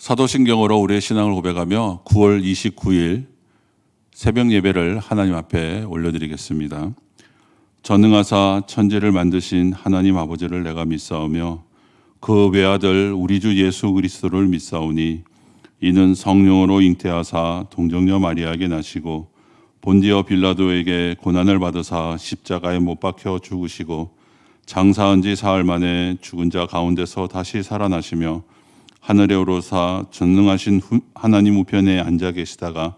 사도신경으로 우리의 신앙을 고백하며 9월 29일 새벽 예배를 하나님 앞에 올려드리겠습니다. 전능하사 천지를 만드신 하나님 아버지를 내가 믿사오며 그 외아들 우리 주 예수 그리스도를 믿사오니 이는 성령으로 잉태하사 동정녀 마리아에게 나시고 본디어 빌라도에게 고난을 받으사 십자가에 못 박혀 죽으시고 장사한 지 사흘 만에 죽은 자 가운데서 다시 살아나시며 하늘에 오르사 전능하신 하나님 우편에 앉아 계시다가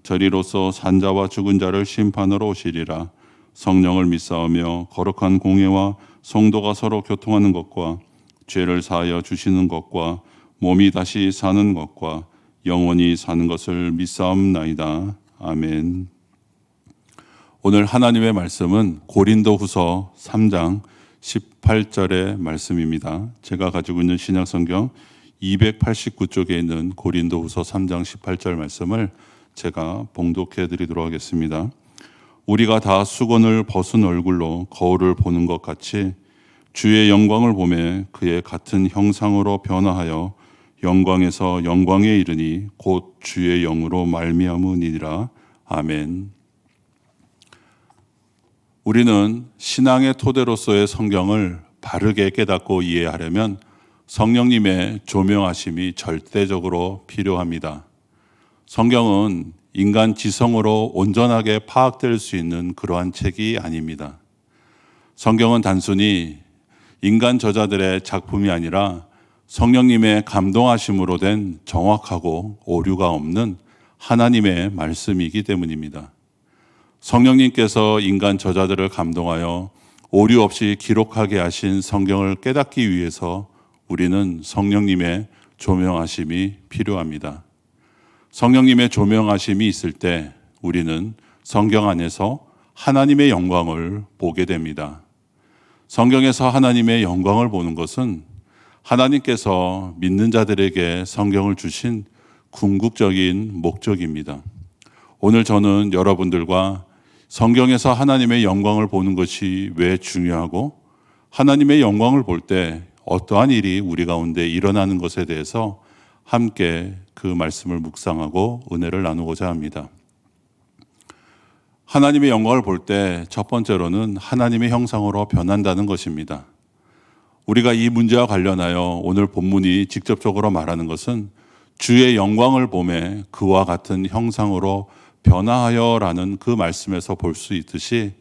저리로서 산자와 죽은 자를 심판하러 오시리라. 성령을 믿사오며 거룩한 공예와 성도가 서로 교통하는 것과 죄를 사하여 주시는 것과 몸이 다시 사는 것과 영원히 사는 것을 믿사옵나이다. 아멘. 오늘 하나님의 말씀은 고린도후서 3장 18절의 말씀입니다. 제가 가지고 있는 신약성경 289쪽에 있는 고린도후서 3장 18절 말씀을 제가 봉독해 드리도록 하겠습니다. 우리가 다 수건을 벗은 얼굴로 거울을 보는 것 같이 주의 영광을 보매 그의 같은 형상으로 변화하여 영광에서 영광에 이르니 곧 주의 영으로 말미암으니라. 아멘. 우리는 신앙의 토대로서의 성경을 바르게 깨닫고 이해하려면 성령님의 조명하심이 절대적으로 필요합니다. 성경은 인간 지성으로 온전하게 파악될 수 있는 그러한 책이 아닙니다. 성경은 단순히 인간 저자들의 작품이 아니라 성령님의 감동하심으로 된 정확하고 오류가 없는 하나님의 말씀이기 때문입니다. 성령님께서 인간 저자들을 감동하여 오류 없이 기록하게 하신 성경을 깨닫기 위해서 우리는 성령님의 조명하심이 필요합니다. 성령님의 조명하심이 있을 때 우리는 성경 안에서 하나님의 영광을 보게 됩니다. 성경에서 하나님의 영광을 보는 것은 하나님께서 믿는 자들에게 성경을 주신 궁극적인 목적입니다. 오늘 저는 여러분들과 성경에서 하나님의 영광을 보는 것이 왜 중요하고 하나님의 영광을 볼 때 어떠한 일이 우리 가운데 일어나는 것에 대해서 함께 그 말씀을 묵상하고 은혜를 나누고자 합니다. 하나님의 영광을 볼 때 첫 번째로는 하나님의 형상으로 변한다는 것입니다. 우리가 이 문제와 관련하여 오늘 본문이 직접적으로 말하는 것은 주의 영광을 보매 그와 같은 형상으로 변화하여라는 그 말씀에서 볼 수 있듯이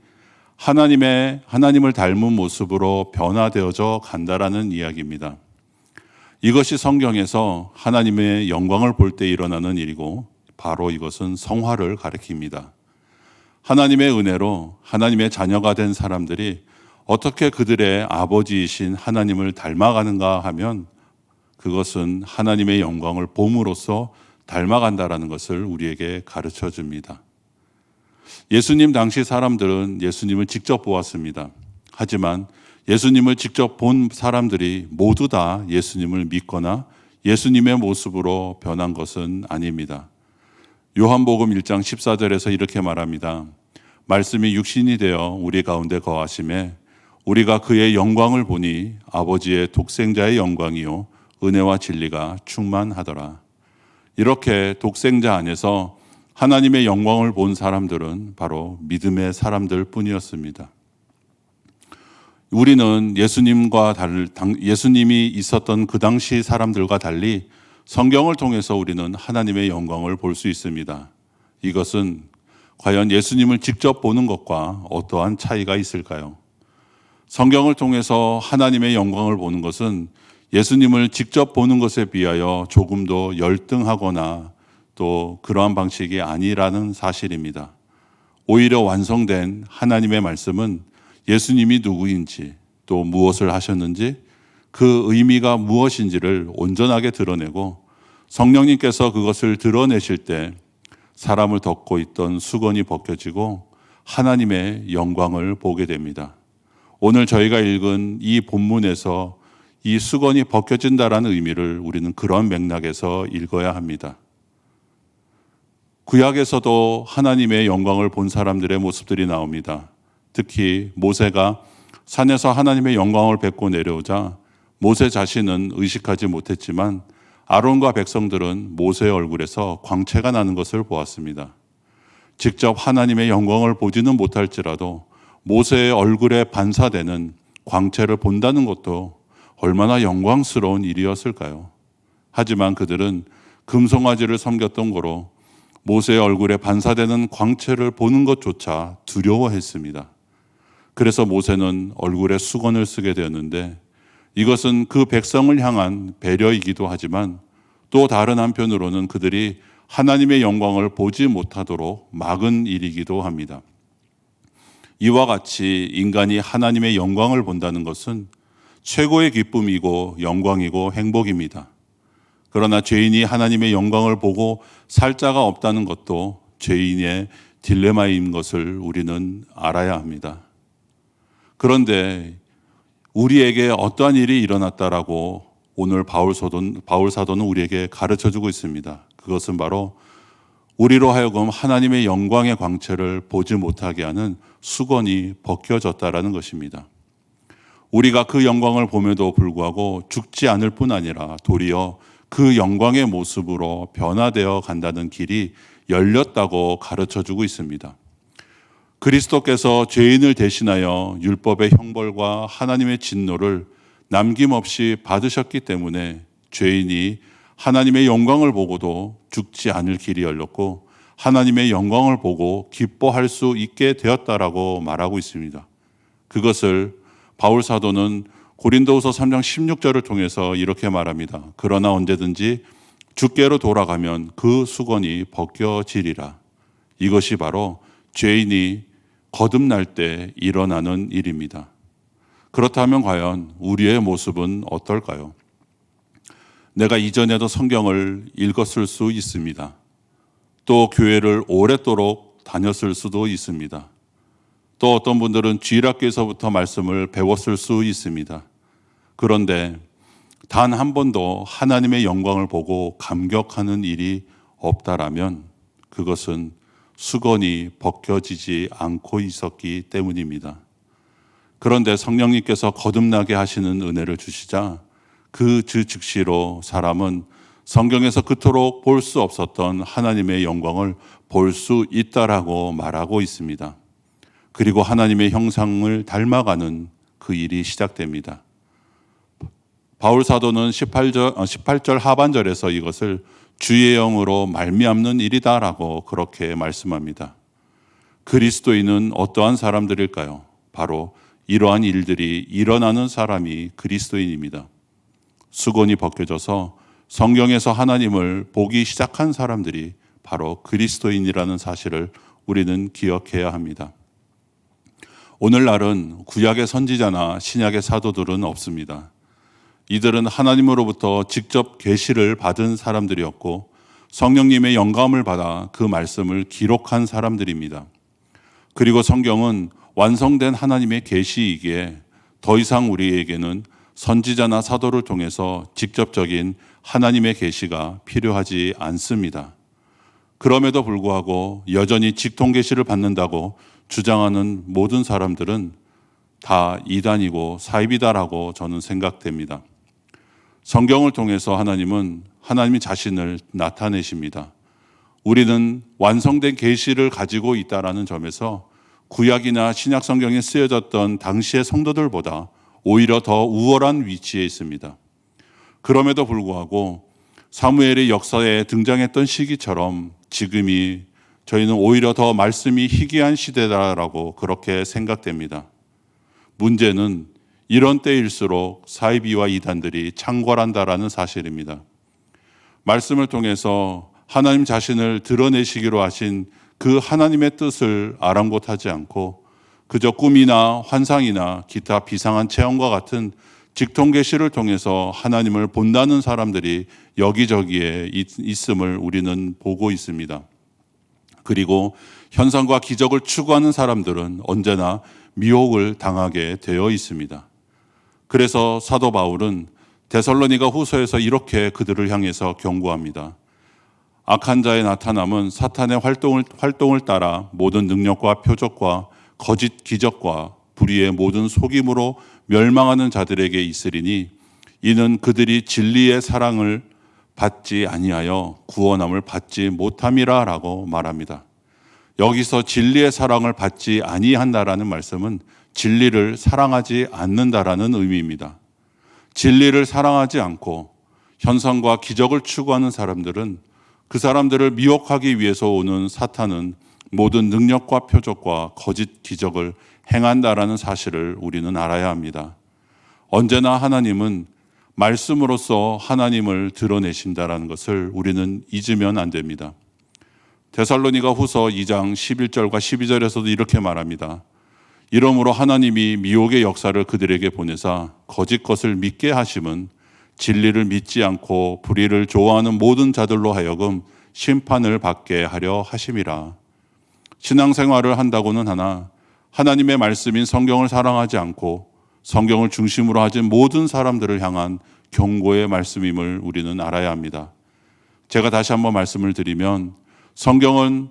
하나님을 닮은 모습으로 변화되어져 간다라는 이야기입니다. 이것이 성경에서 하나님의 영광을 볼 때 일어나는 일이고 바로 이것은 성화를 가리킵니다. 하나님의 은혜로 하나님의 자녀가 된 사람들이 어떻게 그들의 아버지이신 하나님을 닮아가는가 하면 그것은 하나님의 영광을 봄으로써 닮아간다라는 것을 우리에게 가르쳐 줍니다. 예수님 당시 사람들은 예수님을 직접 보았습니다. 하지만 예수님을 직접 본 사람들이 모두 다 예수님을 믿거나 예수님의 모습으로 변한 것은 아닙니다. 요한복음 1장 14절에서 이렇게 말합니다. 말씀이 육신이 되어 우리 가운데 거하심에 우리가 그의 영광을 보니 아버지의 독생자의 영광이요 은혜와 진리가 충만하더라. 이렇게 독생자 안에서 하나님의 영광을 본 사람들은 바로 믿음의 사람들 뿐이었습니다. 우리는 예수님이 있었던 그 당시 사람들과 달리 성경을 통해서 우리는 하나님의 영광을 볼 수 있습니다. 이것은 과연 예수님을 직접 보는 것과 어떠한 차이가 있을까요? 성경을 통해서 하나님의 영광을 보는 것은 예수님을 직접 보는 것에 비하여 조금 더 열등하거나 또 그러한 방식이 아니라는 사실입니다. 오히려 완성된 하나님의 말씀은 예수님이 누구인지 또 무엇을 하셨는지 그 의미가 무엇인지를 온전하게 드러내고 성령님께서 그것을 드러내실 때 사람을 덮고 있던 수건이 벗겨지고 하나님의 영광을 보게 됩니다. 오늘 저희가 읽은 이 본문에서 이 수건이 벗겨진다라는 의미를 우리는 그런 맥락에서 읽어야 합니다. 구약에서도 하나님의 영광을 본 사람들의 모습들이 나옵니다. 특히 모세가 산에서 하나님의 영광을 뵙고 내려오자 모세 자신은 의식하지 못했지만 아론과 백성들은 모세의 얼굴에서 광채가 나는 것을 보았습니다. 직접 하나님의 영광을 보지는 못할지라도 모세의 얼굴에 반사되는 광채를 본다는 것도 얼마나 영광스러운 일이었을까요? 하지만 그들은 금송아지를 섬겼던 거로 모세의 얼굴에 반사되는 광채를 보는 것조차 두려워했습니다. 그래서 모세는 얼굴에 수건을 쓰게 되었는데 이것은 그 백성을 향한 배려이기도 하지만 또 다른 한편으로는 그들이 하나님의 영광을 보지 못하도록 막은 일이기도 합니다. 이와 같이 인간이 하나님의 영광을 본다는 것은 최고의 기쁨이고 영광이고 행복입니다. 그러나 죄인이 하나님의 영광을 보고 살 자가 없다는 것도 죄인의 딜레마인 것을 우리는 알아야 합니다. 그런데 우리에게 어떠한 일이 일어났다라고 오늘 바울 사도는 우리에게 가르쳐주고 있습니다. 그것은 바로 우리로 하여금 하나님의 영광의 광채를 보지 못하게 하는 수건이 벗겨졌다라는 것입니다. 우리가 그 영광을 봄에도 불구하고 죽지 않을 뿐 아니라 도리어 그 영광의 모습으로 변화되어 간다는 길이 열렸다고 가르쳐주고 있습니다. 그리스도께서 죄인을 대신하여 율법의 형벌과 하나님의 진노를 남김없이 받으셨기 때문에 죄인이 하나님의 영광을 보고도 죽지 않을 길이 열렸고 하나님의 영광을 보고 기뻐할 수 있게 되었다라고 말하고 있습니다. 그것을 바울 사도는 고린도후서 3장 16절을 통해서 이렇게 말합니다. 그러나 언제든지 주께로 돌아가면 그 수건이 벗겨지리라. 이것이 바로 죄인이 거듭날 때 일어나는 일입니다. 그렇다면 과연 우리의 모습은 어떨까요? 내가 이전에도 성경을 읽었을 수 있습니다. 또 교회를 오랫도록 다녔을 수도 있습니다. 또 어떤 분들은 주일학교에서부터 말씀을 배웠을 수 있습니다. 그런데 단 한 번도 하나님의 영광을 보고 감격하는 일이 없다라면 그것은 수건이 벗겨지지 않고 있었기 때문입니다. 그런데 성령님께서 거듭나게 하시는 은혜를 주시자 그 즉시로 사람은 성경에서 그토록 볼 수 없었던 하나님의 영광을 볼 수 있다라고 말하고 있습니다. 그리고 하나님의 형상을 닮아가는 그 일이 시작됩니다. 바울 사도는 18절 하반절에서 이것을 주의 영으로 말미암는 일이다라고 그렇게 말씀합니다. 그리스도인은 어떠한 사람들일까요? 바로 이러한 일들이 일어나는 사람이 그리스도인입니다. 수건이 벗겨져서 성경에서 하나님을 보기 시작한 사람들이 바로 그리스도인이라는 사실을 우리는 기억해야 합니다. 오늘날은 구약의 선지자나 신약의 사도들은 없습니다. 이들은 하나님으로부터 직접 계시를 받은 사람들이었고 성령님의 영감을 받아 그 말씀을 기록한 사람들입니다. 그리고 성경은 완성된 하나님의 계시이기에 더 이상 우리에게는 선지자나 사도를 통해서 직접적인 하나님의 계시가 필요하지 않습니다. 그럼에도 불구하고 여전히 직통 계시를 받는다고 주장하는 모든 사람들은 다 이단이고 사입이다라고 저는 생각됩니다. 성경을 통해서 하나님은 하나님 자신을 나타내십니다. 우리는 완성된 계시를 가지고 있다라는 점에서 구약이나 신약 성경에 쓰여졌던 당시의 성도들보다 오히려 더 우월한 위치에 있습니다. 그럼에도 불구하고 사무엘의 역사에 등장했던 시기처럼 지금이 저희는 오히려 더 말씀이 희귀한 시대다라고 그렇게 생각됩니다. 문제는 이런 때일수록 사이비와 이단들이 창궐한다라는 사실입니다. 말씀을 통해서 하나님 자신을 드러내시기로 하신 그 하나님의 뜻을 아랑곳하지 않고 그저 꿈이나 환상이나 기타 비상한 체험과 같은 직통 계시를 통해서 하나님을 본다는 사람들이 여기저기에 있음을 우리는 보고 있습니다. 그리고 현상과 기적을 추구하는 사람들은 언제나 미혹을 당하게 되어 있습니다. 그래서 사도 바울은 데살로니가 후서에서 이렇게 그들을 향해서 경고합니다. 악한 자의 나타남은 사탄의 활동을 따라 모든 능력과 표적과 거짓 기적과 불의의 모든 속임으로 멸망하는 자들에게 있으리니 이는 그들이 진리의 사랑을 받지 아니하여 구원함을 받지 못함이라라고 말합니다. 여기서 진리의 사랑을 받지 아니한다라는 말씀은 진리를 사랑하지 않는다라는 의미입니다. 진리를 사랑하지 않고 현상과 기적을 추구하는 사람들은 그 사람들을 미혹하기 위해서 오는 사탄은 모든 능력과 표적과 거짓 기적을 행한다라는 사실을 우리는 알아야 합니다. 언제나 하나님은 말씀으로써 하나님을 드러내신다라는 것을 우리는 잊으면 안 됩니다. 데살로니가 후서 2장 11절과 12절에서도 이렇게 말합니다. 이러므로 하나님이 미혹의 역사를 그들에게 보내사 거짓 것을 믿게 하심은 진리를 믿지 않고 불의를 좋아하는 모든 자들로 하여금 심판을 받게 하려 하심이라. 신앙생활을 한다고는 하나 하나님의 말씀인 성경을 사랑하지 않고 성경을 중심으로 하진 모든 사람들을 향한 경고의 말씀임을 우리는 알아야 합니다. 제가 다시 한번 말씀을 드리면 성경은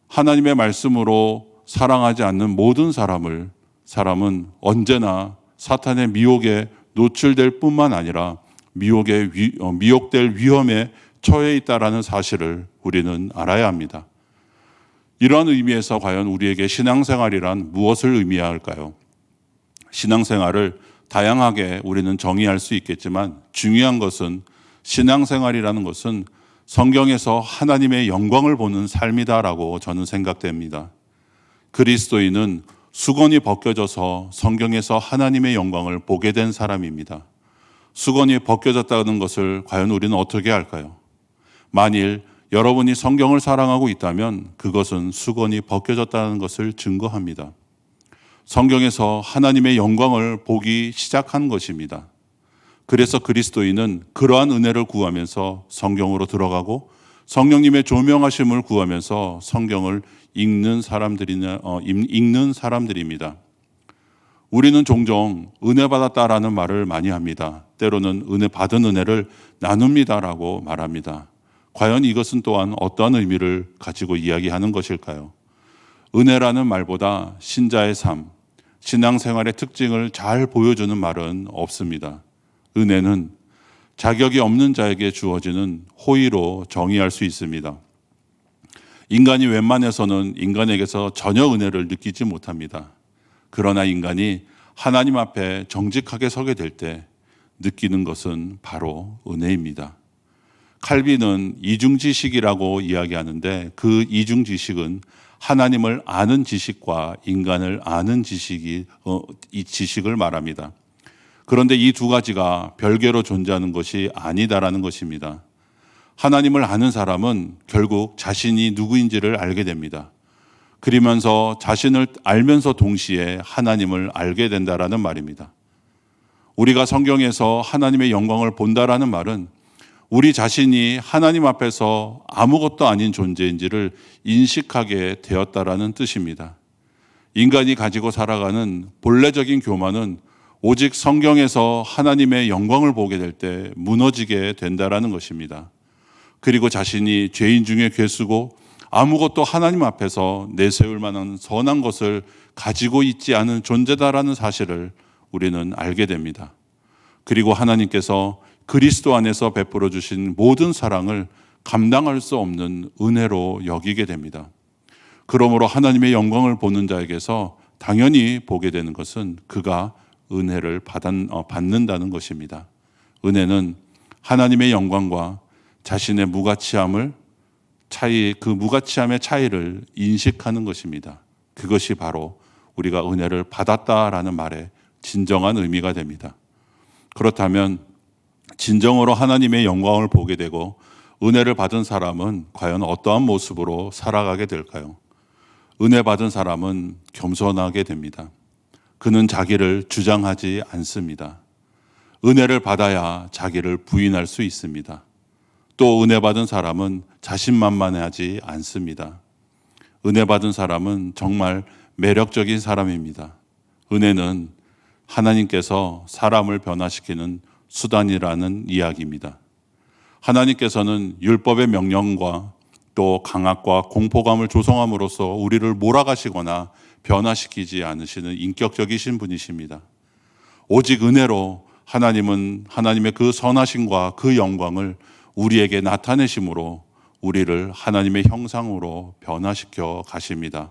하나님의 말씀으로 사랑하지 않는 모든 사람은 언제나 사탄의 미혹에 노출될 뿐만 아니라 미혹될 위험에 처해 있다라는 사실을 우리는 알아야 합니다. 이러한 의미에서 과연 우리에게 신앙생활이란 무엇을 의미해야 할까요? 신앙생활을 다양하게 우리는 정의할 수 있겠지만 중요한 것은 신앙생활이라는 것은 성경에서 하나님의 영광을 보는 삶이다라고 저는 생각됩니다. 그리스도인은 수건이 벗겨져서 성경에서 하나님의 영광을 보게 된 사람입니다. 수건이 벗겨졌다는 것을 과연 우리는 어떻게 할까요? 만일 여러분이 성경을 사랑하고 있다면 그것은 수건이 벗겨졌다는 것을 증거합니다. 성경에서 하나님의 영광을 보기 시작한 것입니다. 그래서 그리스도인은 그러한 은혜를 구하면서 성경으로 들어가고 성령님의 조명하심을 구하면서 성경을 읽는 사람들입니다. 우리는 종종 은혜 받았다라는 말을 많이 합니다. 때로는 은혜 받은 은혜를 나눕니다라고 말합니다. 과연 이것은 또한 어떠한 의미를 가지고 이야기하는 것일까요? 은혜라는 말보다 신자의 삶, 신앙생활의 특징을 잘 보여주는 말은 없습니다. 은혜는 자격이 없는 자에게 주어지는 호의로 정의할 수 있습니다. 인간이 웬만해서는 인간에게서 전혀 은혜를 느끼지 못합니다. 그러나 인간이 하나님 앞에 정직하게 서게 될 때 느끼는 것은 바로 은혜입니다. 칼빈은 이중지식이라고 이야기하는데 그 이중지식은 하나님을 아는 지식과 인간을 아는 이 지식을 말합니다. 그런데 이 두 가지가 별개로 존재하는 것이 아니다라는 것입니다. 하나님을 아는 사람은 결국 자신이 누구인지를 알게 됩니다. 그러면서 자신을 알면서 동시에 하나님을 알게 된다라는 말입니다. 우리가 성경에서 하나님의 영광을 본다라는 말은 우리 자신이 하나님 앞에서 아무것도 아닌 존재인지를 인식하게 되었다라는 뜻입니다. 인간이 가지고 살아가는 본래적인 교만은 오직 성경에서 하나님의 영광을 보게 될 때 무너지게 된다라는 것입니다. 그리고 자신이 죄인 중에 괴수고 아무것도 하나님 앞에서 내세울 만한 선한 것을 가지고 있지 않은 존재다라는 사실을 우리는 알게 됩니다. 그리고 하나님께서 그리스도 안에서 베풀어 주신 모든 사랑을 감당할 수 없는 은혜로 여기게 됩니다. 그러므로 하나님의 영광을 보는 자에게서 당연히 보게 되는 것은 그가 은혜를 받는다는 것입니다. 은혜는 하나님의 영광과 자신의 그 무가치함의 차이를 인식하는 것입니다. 그것이 바로 우리가 은혜를 받았다라는 말의 진정한 의미가 됩니다. 그렇다면 진정으로 하나님의 영광을 보게 되고 은혜를 받은 사람은 과연 어떠한 모습으로 살아가게 될까요? 은혜 받은 사람은 겸손하게 됩니다. 그는 자기를 주장하지 않습니다. 은혜를 받아야 자기를 부인할 수 있습니다. 또 은혜 받은 사람은 자신만만하지 않습니다. 은혜 받은 사람은 정말 매력적인 사람입니다. 은혜는 하나님께서 사람을 변화시키는 수단이라는 이야기입니다. 하나님께서는 율법의 명령과 또 강압과 공포감을 조성함으로써 우리를 몰아가시거나 변화시키지 않으시는 인격적이신 분이십니다. 오직 은혜로 하나님은 하나님의 그 선하심과 그 영광을 우리에게 나타내심으로 우리를 하나님의 형상으로 변화시켜 가십니다.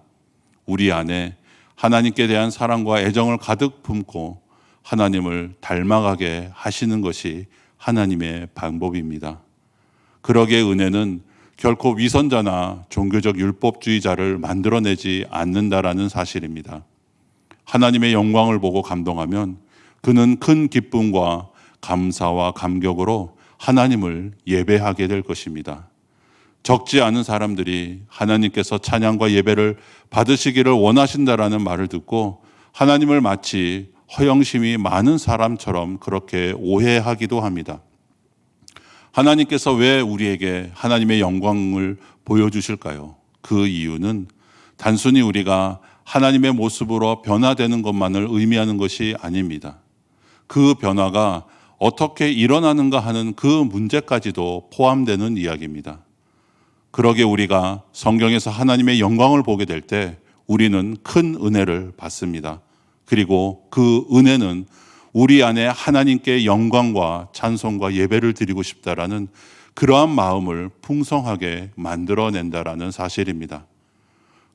우리 안에 하나님께 대한 사랑과 애정을 가득 품고 하나님을 닮아가게 하시는 것이 하나님의 방법입니다. 그러기에 은혜는 결코 위선자나 종교적 율법주의자를 만들어내지 않는다라는 사실입니다. 하나님의 영광을 보고 감동하면 그는 큰 기쁨과 감사와 감격으로 하나님을 예배하게 될 것입니다. 적지 않은 사람들이 하나님께서 찬양과 예배를 받으시기를 원하신다라는 말을 듣고 하나님을 마치 허영심이 많은 사람처럼 그렇게 오해하기도 합니다. 하나님께서 왜 우리에게 하나님의 영광을 보여주실까요? 그 이유는 단순히 우리가 하나님의 모습으로 변화되는 것만을 의미하는 것이 아닙니다. 그 변화가 어떻게 일어나는가 하는 그 문제까지도 포함되는 이야기입니다. 그러게 우리가 성경에서 하나님의 영광을 보게 될 때 우리는 큰 은혜를 받습니다. 그리고 그 은혜는 우리 안에 하나님께 영광과 찬송과 예배를 드리고 싶다라는 그러한 마음을 풍성하게 만들어낸다라는 사실입니다.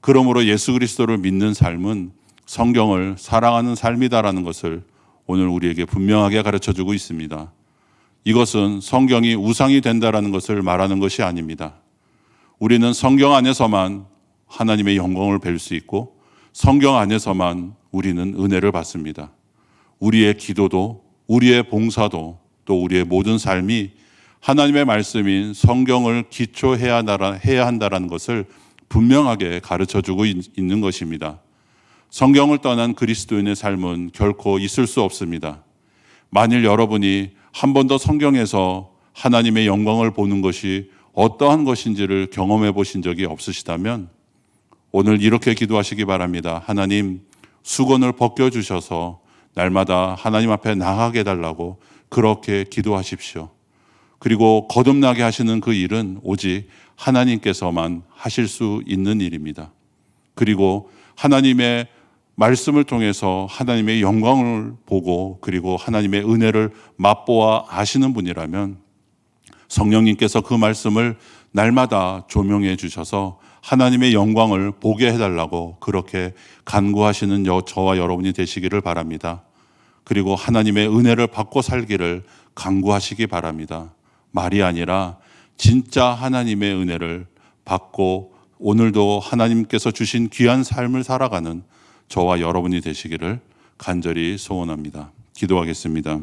그러므로 예수 그리스도를 믿는 삶은 성경을 사랑하는 삶이다라는 것을 오늘 우리에게 분명하게 가르쳐주고 있습니다. 이것은 성경이 우상이 된다라는 것을 말하는 것이 아닙니다. 우리는 성경 안에서만 하나님의 영광을 뵐 수 있고 성경 안에서만 우리는 은혜를 받습니다. 우리의 기도도 우리의 봉사도 또 우리의 모든 삶이 하나님의 말씀인 성경을 기초해야 한다는 것을 분명하게 가르쳐주고 있는 것입니다. 성경을 떠난 그리스도인의 삶은 결코 있을 수 없습니다. 만일 여러분이 한 번도 성경에서 하나님의 영광을 보는 것이 어떠한 것인지를 경험해 보신 적이 없으시다면 오늘 이렇게 기도하시기 바랍니다. 하나님, 수건을 벗겨주셔서 날마다 하나님 앞에 나가게 해달라고 그렇게 기도하십시오. 그리고 거듭나게 하시는 그 일은 오직 하나님께서만 하실 수 있는 일입니다. 그리고 하나님의 말씀을 통해서 하나님의 영광을 보고 그리고 하나님의 은혜를 맛보아 아시는 분이라면 성령님께서 그 말씀을 날마다 조명해 주셔서 하나님의 영광을 보게 해달라고 그렇게 간구하시는 저와 여러분이 되시기를 바랍니다. 그리고 하나님의 은혜를 받고 살기를 간구하시기 바랍니다. 말이 아니라 진짜 하나님의 은혜를 받고 오늘도 하나님께서 주신 귀한 삶을 살아가는 저와 여러분이 되시기를 간절히 소원합니다. 기도하겠습니다.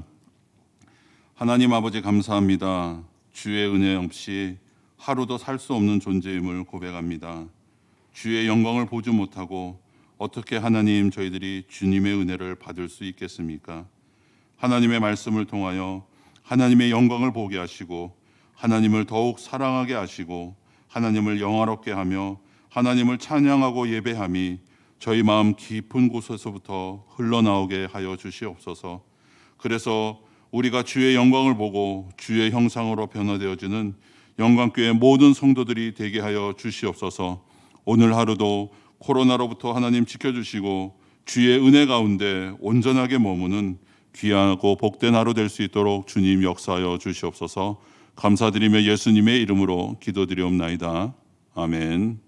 하나님 아버지 감사합니다. 주의 은혜 없이 하루도 살 수 없는 존재임을 고백합니다. 주의 영광을 보지 못하고 어떻게 하나님 저희들이 주님의 은혜를 받을 수 있겠습니까? 하나님의 말씀을 통하여 하나님의 영광을 보게 하시고 하나님을 더욱 사랑하게 하시고 하나님을 영화롭게 하며 하나님을 찬양하고 예배함이 저희 마음 깊은 곳에서부터 흘러나오게 하여 주시옵소서. 그래서 우리가 주의 영광을 보고 주의 형상으로 변화되어지는 영광교회 모든 성도들이 되게 하여 주시옵소서. 오늘 하루도 코로나로부터 하나님 지켜주시고 주의 은혜 가운데 온전하게 머무는 귀하고 복된 하루 될 수 있도록 주님 역사하여 주시옵소서. 감사드리며 예수님의 이름으로 기도드리옵나이다. 아멘.